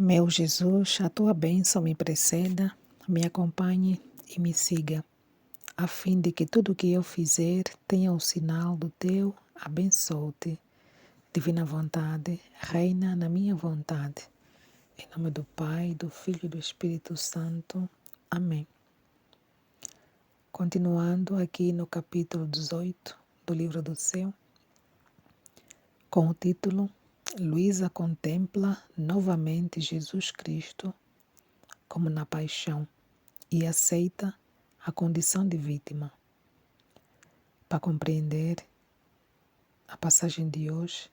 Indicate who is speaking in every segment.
Speaker 1: Meu Jesus, a tua bênção me preceda, me acompanhe e me siga, a fim de que tudo o que eu fizer tenha o sinal do teu abençoe-te. Divina vontade, reina na minha vontade. Em nome do Pai, do Filho e do Espírito Santo. Amém. Continuando aqui no capítulo 18 do livro do céu, com o título Luísa contempla novamente Jesus Cristo como na paixão e aceita a condição de vítima. Para compreender a passagem de hoje,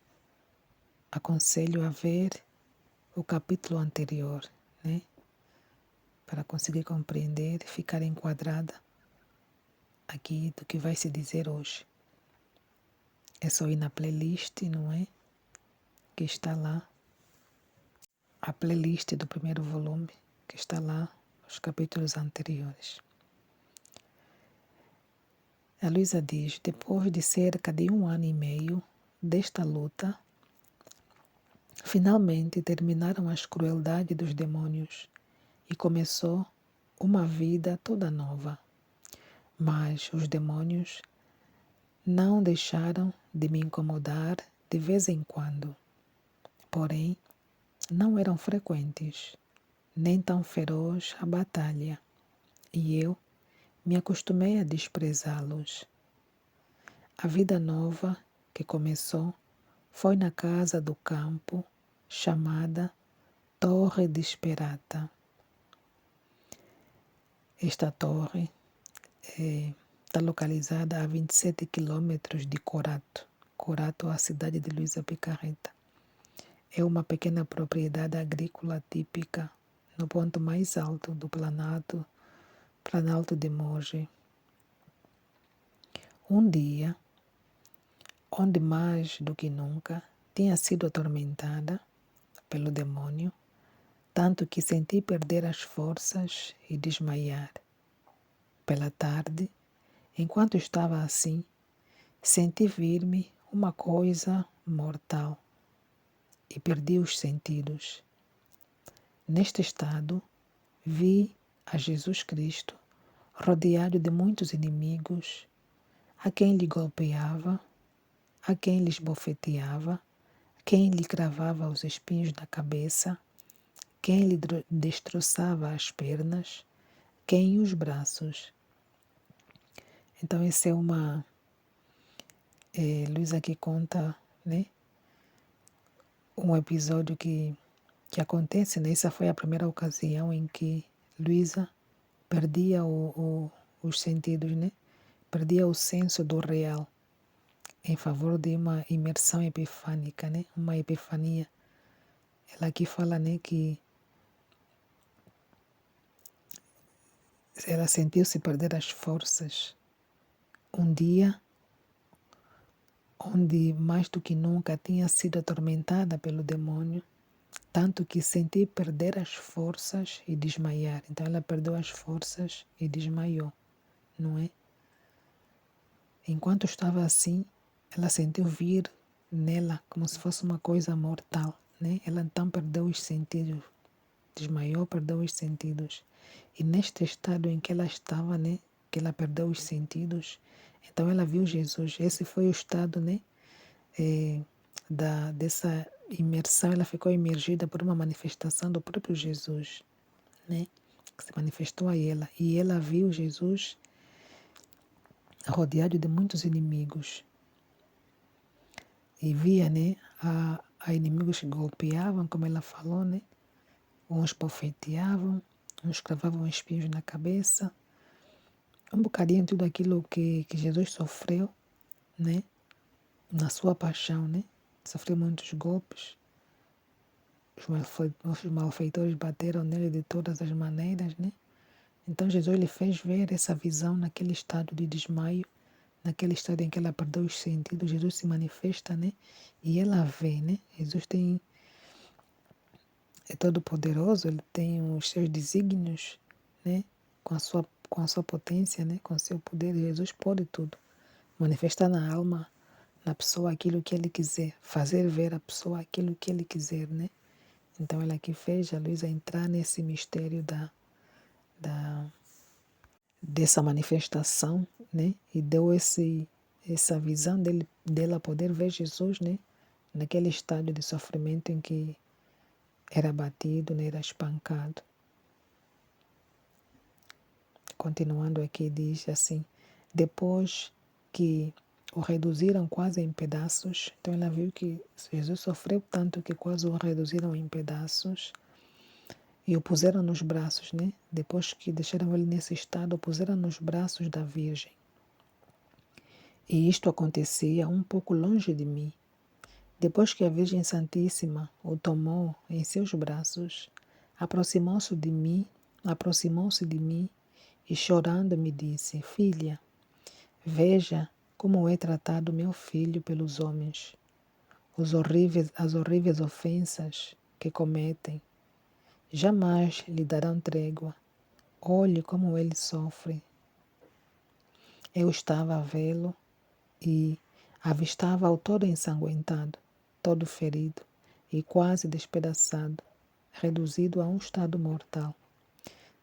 Speaker 1: aconselho a ver o capítulo anterior, né? Para conseguir compreender, ficar enquadrada aqui do que vai se dizer hoje. É só ir na playlist, não é? Que está lá, a playlist do primeiro volume, que está lá, os capítulos anteriores. A Luísa diz, depois de cerca de 1 ano e meio desta luta, finalmente terminaram as crueldades dos demônios e começou uma vida toda nova. Mas os demônios não deixaram de me incomodar de vez em quando. Porém, não eram frequentes, nem tão feroz a batalha, e eu me acostumei a desprezá-los. A vida nova que começou foi na casa do campo, chamada Torre de Esperata. Esta torre está localizada a 27 quilômetros de Corato. Corato é a cidade de Luísa Picarreta. É uma pequena propriedade agrícola típica no ponto mais alto do Planalto de Mogi. Um dia, onde mais do que nunca tinha sido atormentada pelo demônio, tanto que senti perder as forças e desmaiar. Pela tarde, enquanto estava assim, senti vir-me uma coisa mortal e perdi os sentidos. Neste estado, vi a Jesus Cristo rodeado de muitos inimigos, a quem lhe golpeava, a quem lhes bofeteava, quem lhe cravava os espinhos na cabeça, quem lhe destroçava as pernas, quem os braços. Então esse é Luísa aqui conta, né, um episódio que acontece, né? Essa foi a primeira ocasião em que Luísa perdia os sentidos, né? Perdia o senso do real em favor de uma imersão epifânica, né? Uma epifania. Ela aqui fala, né, que ela sentiu-se perder as forças. Um dia onde mais do que nunca tinha sido atormentada pelo demônio, tanto que senti perder as forças e desmaiar. Então ela perdeu as forças e desmaiou, não é? Enquanto estava assim, ela sentiu vir nela como se fosse uma coisa mortal, né? Ela então perdeu os sentidos, desmaiou, perdeu os sentidos. E neste estado em que ela estava, né, que ela perdeu os sentidos, então ela viu Jesus. Esse foi o estado, né, dessa imersão. Ela ficou imergida por uma manifestação do próprio Jesus, né, que se manifestou a ela. E ela viu Jesus rodeado de muitos inimigos. E via, né, a inimigos que golpeavam, como ela falou, né, uns bofeteavam, uns cravavam espinhos na cabeça. Um bocadinho tudo aquilo que Jesus sofreu, né, na sua paixão, né, sofreu muitos golpes. Os malfeitores bateram nele de todas as maneiras, né. Então Jesus lhe fez ver essa visão naquele estado de desmaio, naquele estado em que ela perdeu os sentidos. Jesus se manifesta, né, e ela vê, né. Jesus é todo poderoso, ele tem os seus desígnios, né, com a sua potência, né, com o seu poder. Jesus pode tudo. Manifestar na alma, na pessoa aquilo que ele quiser, fazer ver a pessoa aquilo que ele quiser, né? Então ela que fez a Luísa entrar nesse mistério dessa manifestação, né? E deu essa visão dela poder ver Jesus, né? Naquele estádio de sofrimento em que era batido, né? Era espancado. Continuando aqui, diz assim: depois que o reduziram quase em pedaços, então ela viu que Jesus sofreu tanto que quase o reduziram em pedaços e o puseram nos braços, né? Depois que deixaram ele nesse estado, o puseram nos braços da Virgem. E isto acontecia um pouco longe de mim. Depois que a Virgem Santíssima o tomou em seus braços, aproximou-se de mim e chorando me disse: Filha, veja como é tratado meu filho pelos homens, as horríveis ofensas que cometem. Jamais lhe darão trégua. Olhe como ele sofre. Eu estava a vê-lo e avistava-o todo ensanguentado, todo ferido e quase despedaçado, reduzido a um estado mortal.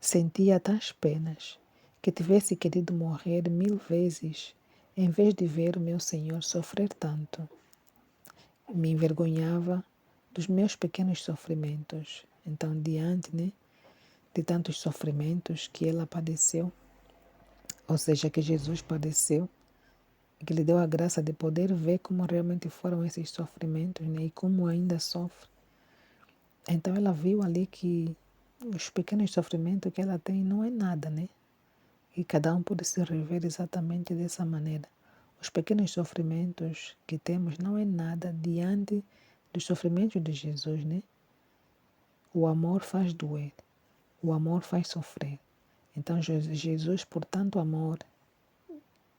Speaker 1: Sentia tais penas que tivesse querido morrer 1000 vezes em vez de ver o meu Senhor sofrer tanto. Me envergonhava dos meus pequenos sofrimentos. Então, diante, né, de tantos sofrimentos que ela padeceu, ou seja, que Jesus padeceu, que lhe deu a graça de poder ver como realmente foram esses sofrimentos, né, e como ainda sofre. Então, ela viu ali que os pequenos sofrimentos que ela tem não é nada, né? E cada um pode se rever exatamente dessa maneira. Os pequenos sofrimentos que temos não é nada diante dos sofrimentos de Jesus, né? O amor faz doer, o amor faz sofrer. Então Jesus, por tanto amor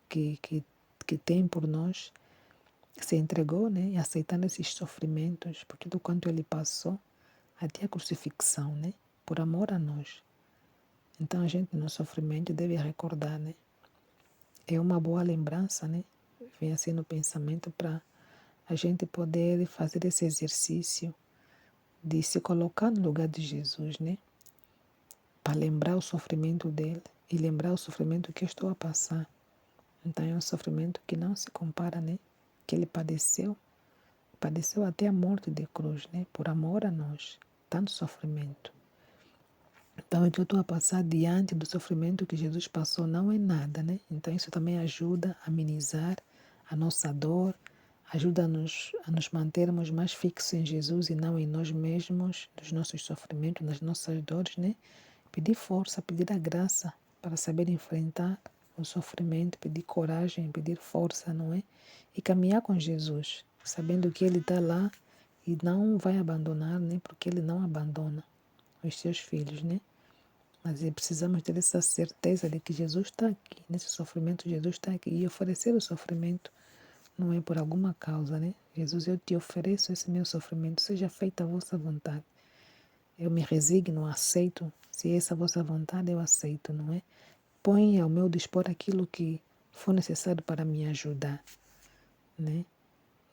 Speaker 1: que tem por nós, se entregou, né? E aceitando esses sofrimentos, por tudo quanto ele passou, até a crucifixão, né? Por amor a nós. Então a gente no sofrimento deve recordar, né? É uma boa lembrança, né? Vem assim no pensamento para a gente poder fazer esse exercício de se colocar no lugar de Jesus, né? Para lembrar o sofrimento dele e lembrar o sofrimento que eu estou a passar. Então é um sofrimento que não se compara, né? Que ele padeceu até a morte de cruz, né? Por amor a nós, tanto sofrimento. Então, o que eu estou a passar diante do sofrimento que Jesus passou não é nada, né? Então, isso também ajuda a amenizar a nossa dor, ajuda a nos mantermos mais fixos em Jesus e não em nós mesmos, nos nossos sofrimentos, nas nossas dores, né? Pedir força, pedir a graça para saber enfrentar o sofrimento, pedir coragem, pedir força, não é? E caminhar com Jesus, sabendo que Ele está lá e não vai abandonar, né? Porque Ele não abandona os seus filhos, né? Mas precisamos ter essa certeza de que Jesus está aqui, nesse sofrimento Jesus está aqui. E oferecer o sofrimento não é por alguma causa, né? Jesus, eu te ofereço esse meu sofrimento, seja feita a vossa vontade. Eu me resigno, aceito. Se essa é a vossa vontade, eu aceito, não é? Põe ao meu dispor aquilo que for necessário para me ajudar, né?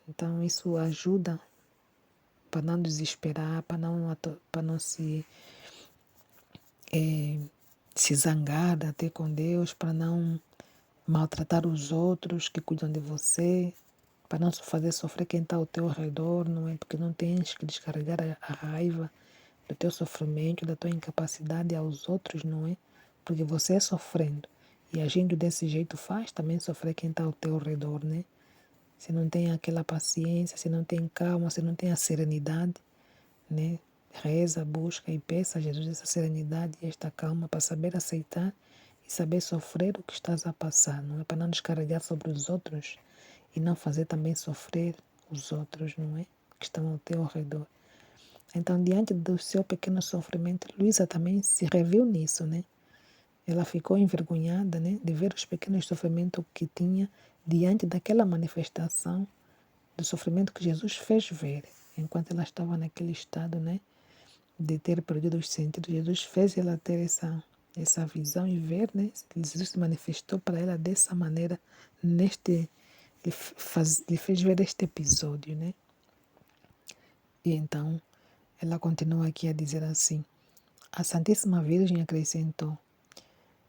Speaker 1: Então isso ajuda para não desesperar, para não se zangar até com Deus, para não maltratar os outros que cuidam de você, para não fazer sofrer quem está ao teu redor, não é? Porque não tens que descarregar a raiva do teu sofrimento, da tua incapacidade aos outros, não é? Porque você sofrendo e agindo desse jeito faz também sofrer quem está ao teu redor, né? Se não tem aquela paciência, se não tem calma, se não tem a serenidade, né? Reza, busca e peça a Jesus essa serenidade e esta calma para saber aceitar e saber sofrer o que estás a passar, não é? Para não descarregar sobre os outros e não fazer também sofrer os outros, não é? Que estão ao teu redor. Então, diante do seu pequeno sofrimento, Luísa também se reviu nisso, né? Ela ficou envergonhada, né? De ver os pequenos sofrimentos que tinha diante daquela manifestação do sofrimento que Jesus fez ver, enquanto ela estava naquele estado, né? De ter perdido os sentidos. Jesus fez ela ter essa visão e ver, né? Jesus se manifestou para ela dessa maneira, lhe fez ver este episódio, né? E então Ela continua aqui a dizer assim: a Santíssima Virgem acrescentou,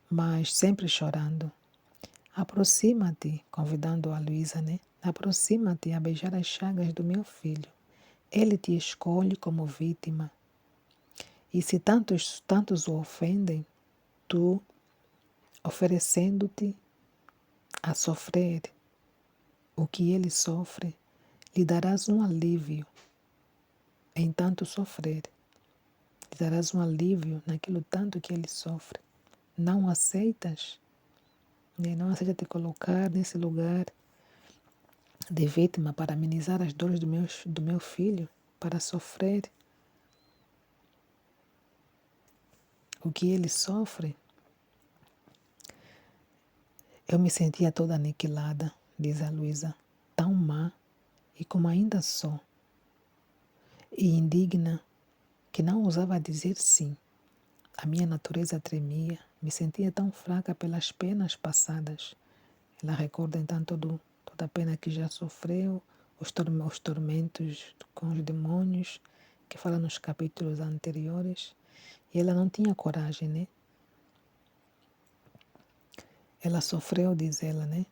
Speaker 1: mas sempre chorando: aproxima-te, convidando a Luísa, né? Aproxima-te a beijar as chagas do meu filho. Ele te escolhe como vítima. E se tantos o ofendem, tu, oferecendo-te a sofrer o que ele sofre, lhe darás um alívio em tanto sofrer. Lhe darás um alívio naquilo tanto que ele sofre. Não aceitas, né? Não aceitas te colocar nesse lugar de vítima para amenizar as dores do meu filho, para sofrer o que ele sofre. Eu me sentia toda aniquilada, diz a Luísa, tão má e como ainda sou, e indigna, que não ousava dizer sim. A minha natureza tremia, me sentia tão fraca pelas penas passadas. Ela recorda então toda a pena que já sofreu, os tormentos com os demônios, que fala nos capítulos anteriores. E ela não tinha coragem, né? Ela sofreu, diz ela, né?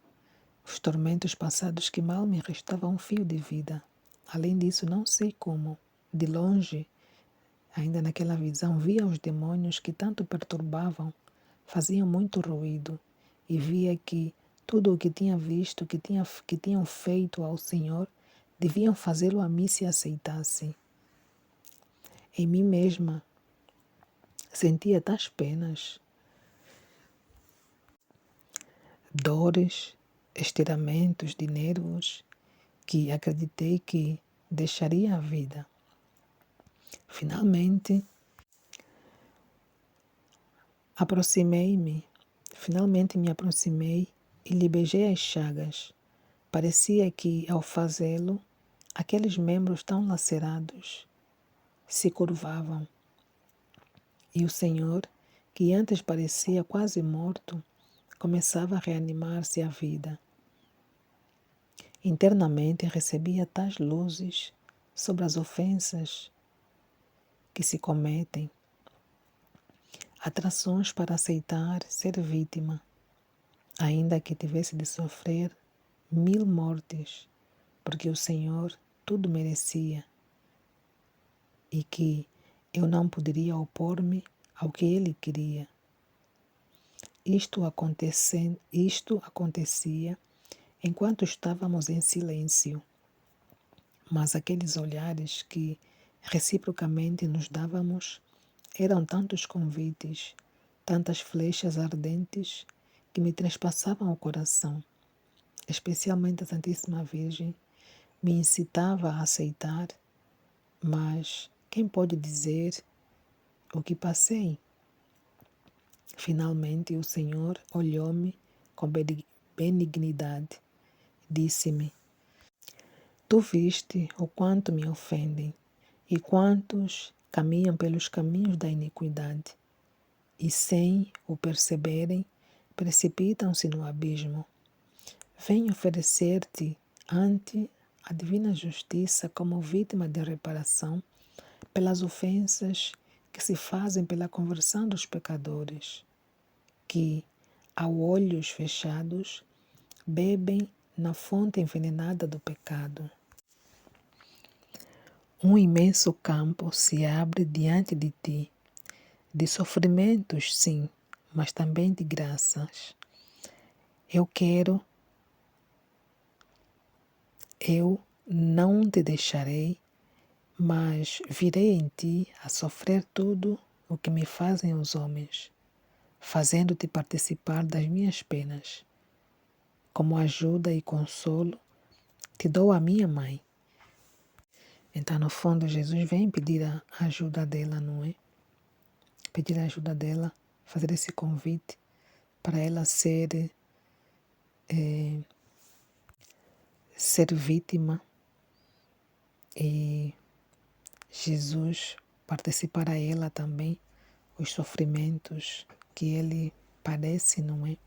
Speaker 1: Os tormentos passados que mal me restava um fio de vida. Além disso, não sei como, de longe, ainda naquela visão, via os demônios que tanto perturbavam, faziam muito ruído, e via que tudo o que tinha visto, que tinham feito ao Senhor, deviam fazê-lo a mim se aceitasse. Em mim mesma, sentia tais penas, dores, estiramentos de nervos, que acreditei que deixaria a vida. Finalmente me aproximei e lhe beijei as chagas. Parecia que, ao fazê-lo, aqueles membros tão lacerados se curvavam. E o Senhor, que antes parecia quase morto, começava a reanimar-se à vida. Internamente recebia tais luzes sobre as ofensas que se cometem, atrações para aceitar ser vítima, ainda que tivesse de sofrer 1000 mortes, porque o Senhor tudo merecia e que eu não poderia opor-me ao que Ele queria. Isto acontecia enquanto estávamos em silêncio, mas aqueles olhares que reciprocamente nos dávamos eram tantos convites, tantas flechas ardentes que me trespassavam o coração. Especialmente a Santíssima Virgem me incitava a aceitar, mas quem pode dizer o que passei? Finalmente o Senhor olhou-me com benignidade, disse-me: tu viste o quanto me ofendem e quantos caminham pelos caminhos da iniquidade e, sem o perceberem, precipitam-se no abismo. Venho oferecer-te ante a divina justiça como vítima de reparação pelas ofensas que se fazem pela conversão dos pecadores, que, a olhos fechados, bebem na fonte envenenada do pecado. Um imenso campo se abre diante de ti, de sofrimentos, sim, mas também de graças. Eu não te deixarei, mas virei em ti a sofrer tudo o que me fazem os homens, fazendo-te participar das minhas penas. Como ajuda e consolo, te dou a minha mãe. Então, no fundo, Jesus vem pedir a ajuda dela, não é? Pedir a ajuda dela, fazer esse convite para ela ser vítima e Jesus participar a ela também os sofrimentos que ele padece, não é?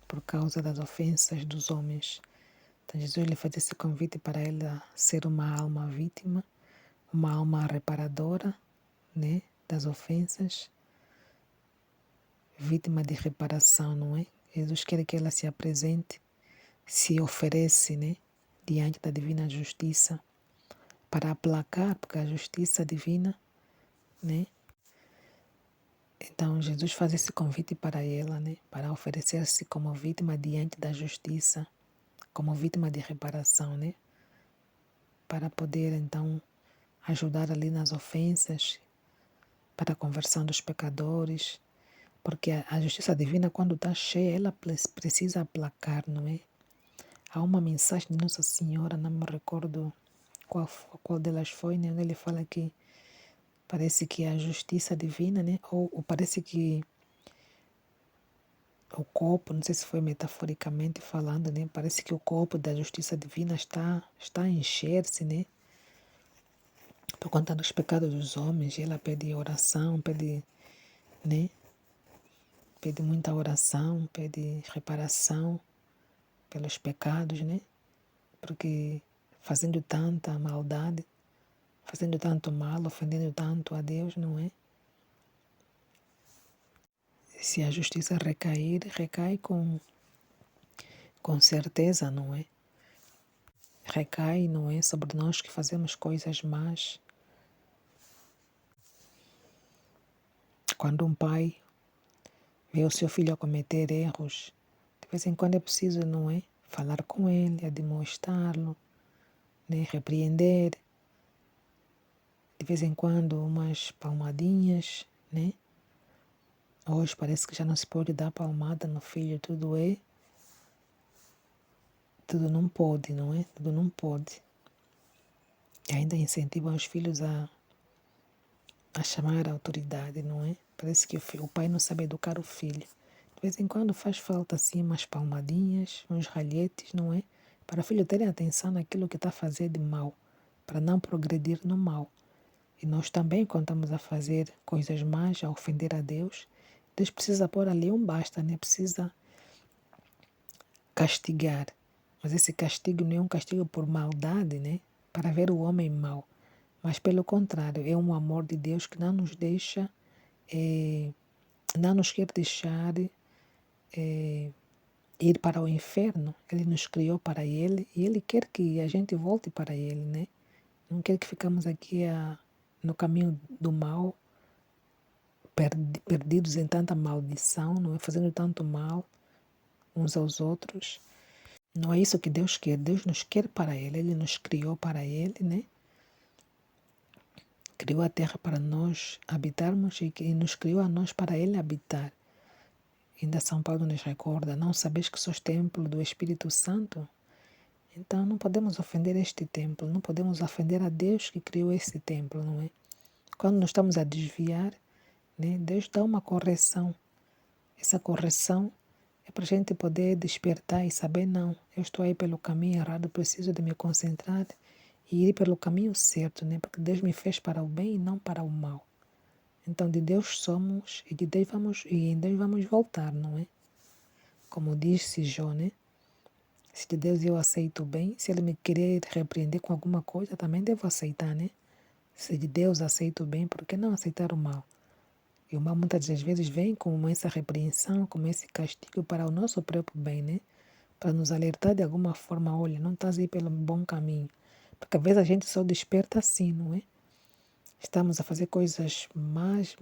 Speaker 1: Por causa das ofensas dos homens. Então Jesus lhe faz esse convite para ela ser uma alma vítima, uma alma reparadora, né, das ofensas, vítima de reparação, não é? Jesus quer que ela se apresente, se oferece, né, diante da divina justiça, para aplacar, porque a justiça divina, né? Então Jesus faz esse convite para ela, né, para oferecer-se como vítima diante da justiça, como vítima de reparação, né, para poder então ajudar ali nas ofensas, para a conversão dos pecadores, porque a justiça divina, quando está cheia, ela precisa aplacar, não é? Há uma mensagem de Nossa Senhora, não me recordo qual delas foi, né? Onde ele fala que parece que a justiça divina, né? Ou parece que o copo, não sei se foi metaforicamente falando, né? Parece que o copo da justiça divina está a encher-se, né? Por conta dos pecados dos homens. E ela pede oração, pede, né? Pede muita oração, pede reparação pelos pecados, né? Porque fazendo tanta maldade, fazendo tanto mal, ofendendo tanto a Deus, não é? Se a justiça recair, recai com certeza, não é? Recai, não é? Sobre nós que fazemos coisas más. Quando um pai vê o seu filho a cometer erros, de vez em quando é preciso, não é? Falar com ele, admoestá-lo, né? Repreender. De vez em quando umas palmadinhas, né? Hoje parece que já não se pode dar palmada no filho, tudo não pode, não é? Tudo não pode. E ainda incentivam os filhos a chamar a autoridade, não é? Parece que o pai não sabe educar o filho. De vez em quando faz falta assim umas palmadinhas, uns ralhetes, não é? Para o filho ter atenção naquilo que está a fazer de mal, para não progredir no mal. E nós também, quando estamos a fazer coisas más, a ofender a Deus, Deus precisa pôr ali um basta, né? Precisa castigar. Mas esse castigo não é um castigo por maldade, né? Para ver o homem mau. Mas pelo contrário, é um amor de Deus que não nos deixa, não nos quer deixar ir para o inferno. Ele nos criou para Ele e Ele quer que a gente volte para Ele, né? Não quer que ficamos aqui no caminho do mal, perdidos em tanta maldição, não é? Fazendo tanto mal uns aos outros. Não é isso que Deus quer. Deus nos quer para Ele. Ele nos criou para Ele, né? Criou a terra para nós habitarmos e nos criou a nós para Ele habitar. Ainda São Paulo nos recorda, não sabes que sois templo do Espírito Santo? Então não podemos ofender este templo, não podemos ofender a Deus que criou esse templo, não é? Quando nós estamos a desviar, né, Deus dá uma correção. Essa correção é para a gente poder despertar e saber, não, eu estou aí pelo caminho errado, preciso de me concentrar e ir pelo caminho certo, né? Porque Deus me fez para o bem e não para o mal. Então de Deus somos e em Deus vamos voltar, não é? Como disse Jó, né? Se de Deus eu aceito o bem, se Ele me querer repreender com alguma coisa, também devo aceitar, né? Se de Deus aceito o bem, por que não aceitar o mal? E o mal muitas das vezes vem como essa repreensão, como esse castigo para o nosso próprio bem, né? Para nos alertar de alguma forma, olha, não estás aí pelo bom caminho. Porque às vezes a gente só desperta assim, não é? Estamos a fazer coisas mais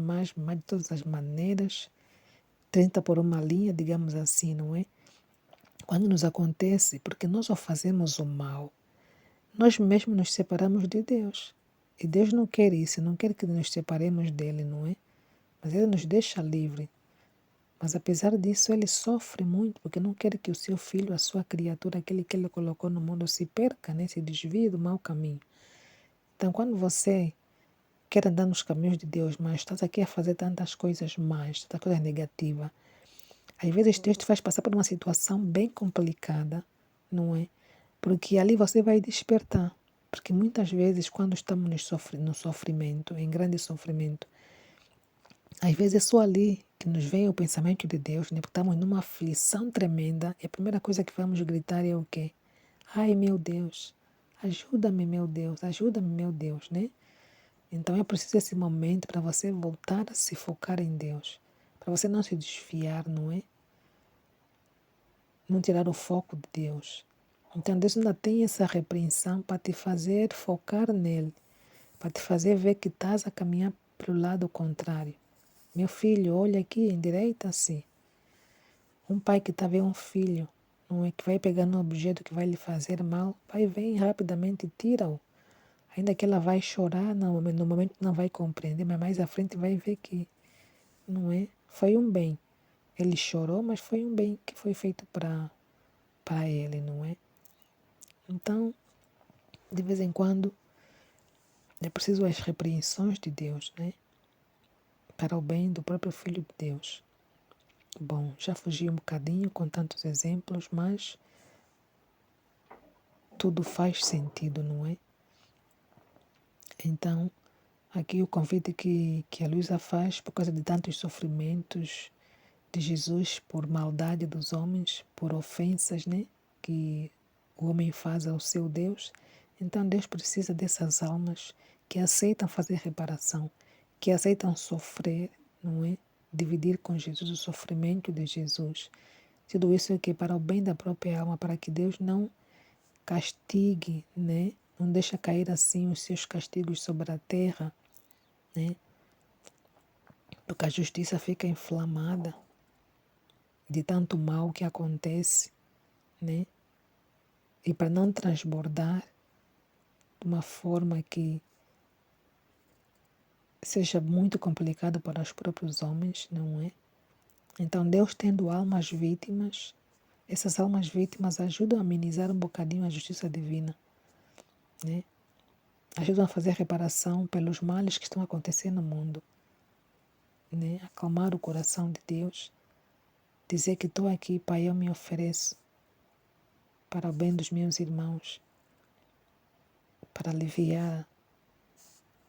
Speaker 1: de todas as maneiras, 30 por uma linha, digamos assim, não é? Quando nos acontece, porque nós só fazemos o mal, nós mesmos nos separamos de Deus. E Deus não quer isso, não quer que nos separemos dele, não é? Mas Ele nos deixa livre. Mas apesar disso, Ele sofre muito, porque não quer que o seu filho, a sua criatura, aquele que Ele colocou no mundo, se perca, né? Se desvie do mau caminho. Então, quando você quer andar nos caminhos de Deus, mas estás aqui a fazer tantas coisas más, tantas coisas negativas, às vezes Deus te faz passar por uma situação bem complicada, não é? Porque ali você vai despertar. Porque muitas vezes, quando estamos no sofrimento, em grande sofrimento, às vezes é só ali que nos vem o pensamento de Deus, né? Porque estamos numa aflição tremenda e a primeira coisa que vamos gritar é o quê? Ai, meu Deus, ajuda-me, meu Deus, né? Então é preciso esse momento para você voltar a se focar em Deus, para você não se desfiar, não é? Não tirar o foco de Deus. Então Deus ainda tem essa repreensão para te fazer focar nele, para te fazer ver que estás a caminhar para o lado contrário. Meu filho, olha aqui, endireita-se. Um pai que está vendo um filho, não é, que vai pegar um objeto que vai lhe fazer mal, pai vem rapidamente e tira-o. Ainda que ela vai chorar, no momento não vai compreender, mas mais à frente vai ver que, não é? Foi um bem. Ele chorou, mas foi um bem que foi feito para ele, não é? Então, de vez em quando, é preciso as repreensões de Deus, né? Para o bem do próprio Filho de Deus. Bom, já fugi um bocadinho com tantos exemplos, mas tudo faz sentido, não é? Então, aqui o convite que a Luísa faz por causa de tantos sofrimentos de Jesus, por maldade dos homens, por ofensas, né? Que o homem faz ao seu Deus. Então Deus precisa dessas almas que aceitam fazer reparação, que aceitam sofrer, não é? Dividir com Jesus o sofrimento de Jesus. Tudo isso é que para o bem da própria alma, para que Deus não castigue, né? Não deixa cair assim os seus castigos sobre a terra, né? Porque a justiça fica inflamada de tanto mal que acontece, né? E para não transbordar de uma forma que seja muito complicado para os próprios homens, não é? Então Deus tendo almas vítimas, essas almas vítimas ajudam a amenizar um bocadinho a justiça divina, né? Ajudam a fazer reparação pelos males que estão acontecendo no mundo, né? Acalmar o coração de Deus, dizer que estou aqui, Pai, eu me ofereço para o bem dos meus irmãos, para aliviar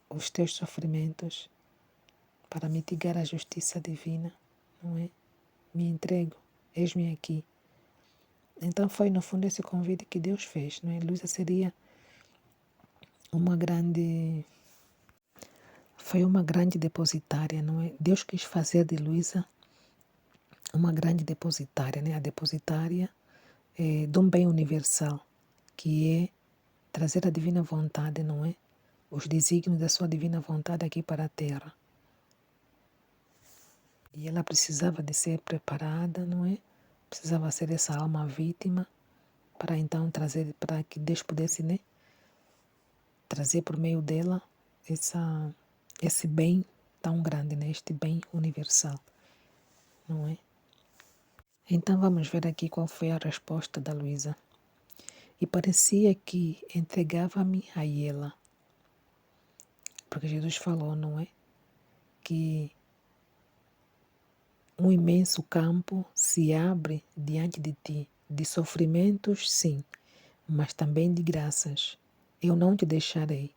Speaker 1: os teus sofrimentos, para mitigar a justiça divina, não é? Me entrego, eis-me aqui. Então foi no fundo esse convite que Deus fez, não é? Luísa foi uma grande depositária, não é? Deus quis fazer de Luísa uma grande depositária, né? A depositária de um bem universal, que é trazer a divina vontade, não é? Os desígnios da sua divina vontade aqui para a terra. E ela precisava de ser preparada, não é? Precisava ser essa alma vítima para então trazer, para que Deus pudesse, né? Trazer por meio dela esse bem tão grande, né? Este bem universal, não é? Então vamos ver aqui qual foi a resposta da Luísa. E parecia que entregava-me a ela. Porque Jesus falou, não é? Que um imenso campo se abre diante de ti, de sofrimentos, sim, mas também de graças. Eu não te deixarei,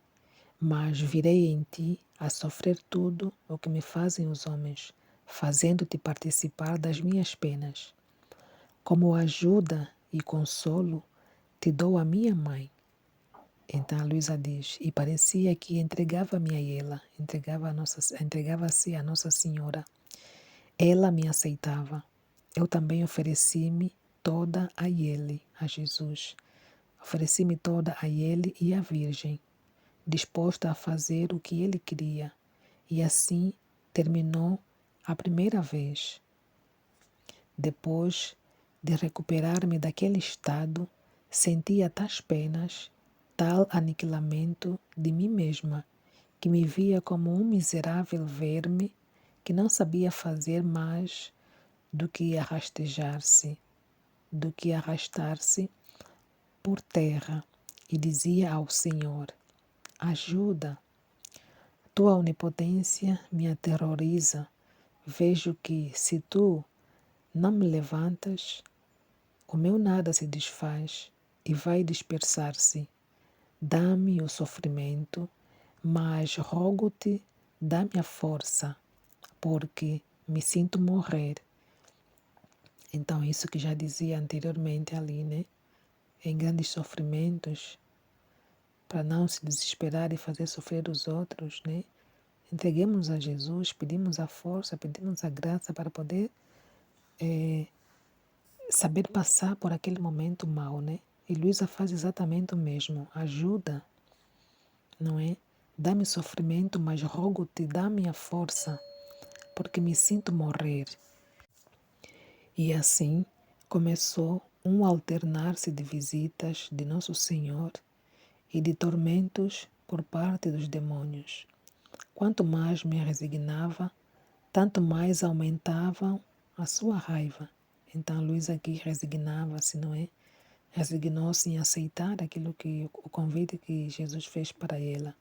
Speaker 1: mas virei em ti a sofrer tudo o que me fazem os homens, fazendo-te participar das minhas penas. Como ajuda e consolo, te dou a minha mãe. Então a Luísa diz, e parecia que entregava-me a ela, entregava-se a Nossa Senhora. Ela me aceitava. Eu também ofereci-me toda a ele, a Jesus. Ofereci-me toda a ele e à Virgem, disposta a fazer o que ele queria. E assim terminou a primeira vez. Depois de recuperar-me daquele estado, sentia tais penas, tal aniquilamento de mim mesma, que me via como um miserável verme que não sabia fazer mais do que arrastar-se por terra, e dizia ao Senhor: ajuda, tua onipotência me aterroriza. Vejo que, se tu não me levantas, o meu nada se desfaz e vai dispersar-se. Dá-me o sofrimento, mas rogo-te, dá-me a força, porque me sinto morrer. Então, isso que já dizia anteriormente ali, né? Em grandes sofrimentos, para não se desesperar e fazer sofrer os outros, né? Entreguemos a Jesus, pedimos a força, pedimos a graça para poder saber passar por aquele momento mau, né? E Luísa faz exatamente o mesmo, ajuda, não é? Dá-me sofrimento, mas rogo-te, dá-me a força, porque me sinto morrer. E assim começou um alternar-se de visitas de Nosso Senhor e de tormentos por parte dos demônios. Quanto mais me resignava, tanto mais aumentava a sua raiva. Então Luísa aqui resignava-se, não é? Resignou-se em aceitar aquilo que o convite que Jesus fez para ela.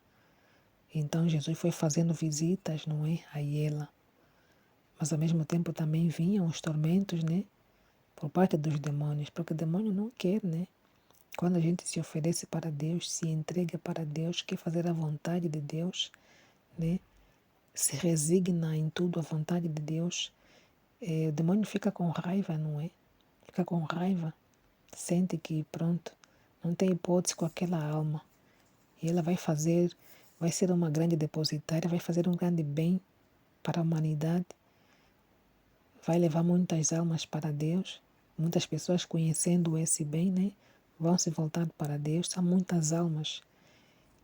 Speaker 1: Então Jesus foi fazendo visitas, não é, a ela. Mas ao mesmo tempo também vinham os tormentos, né, por parte dos demônios, porque o demônio não quer, né? Quando a gente se oferece para Deus, se entrega para Deus, quer fazer a vontade de Deus, né? Se resigna em tudo à vontade de Deus, o demônio fica com raiva, não é? Fica com raiva, sente que pronto, não tem hipótese com aquela alma. E ela vai ser uma grande depositária, vai fazer um grande bem para a humanidade, vai levar muitas almas para Deus. Muitas pessoas conhecendo esse bem, né, vão se voltar para Deus. São muitas almas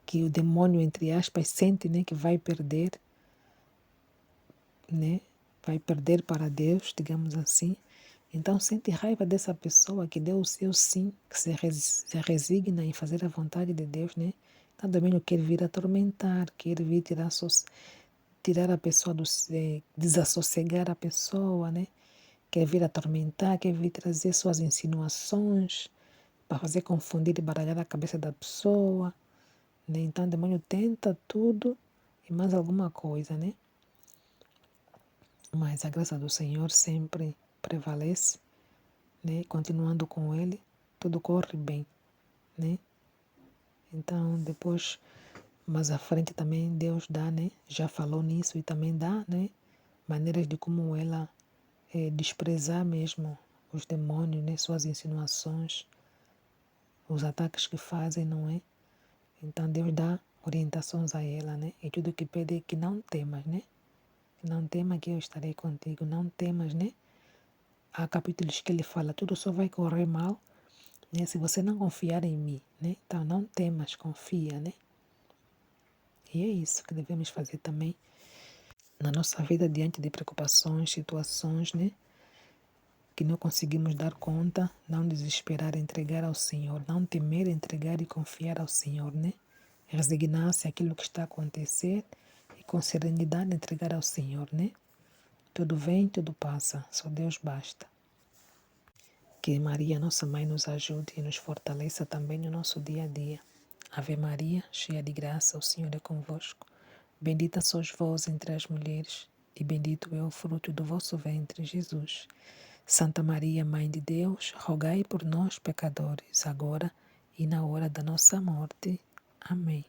Speaker 1: que o demônio, entre aspas, sente, né, que vai perder, né, vai perder para Deus, digamos assim. Então sente raiva dessa pessoa que deu o seu sim, que se resigna em fazer a vontade de Deus, né? Então o demônio quer vir atormentar, quer vir tirar a pessoa desassossegar a pessoa, né? Quer vir atormentar, quer vir trazer suas insinuações para fazer confundir e baralhar a cabeça da pessoa, né? Então o demônio tenta tudo e mais alguma coisa, né? Mas a graça do Senhor sempre prevalece, né? Continuando com Ele, tudo corre bem, né? Então depois, mais à frente também Deus dá, né? Já falou nisso e também dá, né? Maneiras de como ela desprezar mesmo os demônios, né? Suas insinuações, os ataques que fazem, não é? Então Deus dá orientações a ela, né? E tudo que pede é que não temas, né? Não temas que eu estarei contigo, não temas, né? Há capítulos que ele fala, tudo só vai correr mal, né? Se você não confiar em mim, né? Então não temas, confia, né? E é isso que devemos fazer também na nossa vida diante de preocupações, situações, né? Que não conseguimos dar conta, não desesperar, entregar ao Senhor, não temer, entregar e confiar ao Senhor, né? Resignar-se àquilo que está a acontecer e com serenidade entregar ao Senhor, né? Tudo vem, tudo passa, só Deus basta. Que Maria, nossa Mãe, nos ajude e nos fortaleça também no nosso dia a dia. Ave Maria, cheia de graça, o Senhor é convosco. Bendita sois vós entre as mulheres, e bendito é o fruto do vosso ventre, Jesus. Santa Maria, Mãe de Deus, rogai por nós, pecadores, agora e na hora da nossa morte. Amém.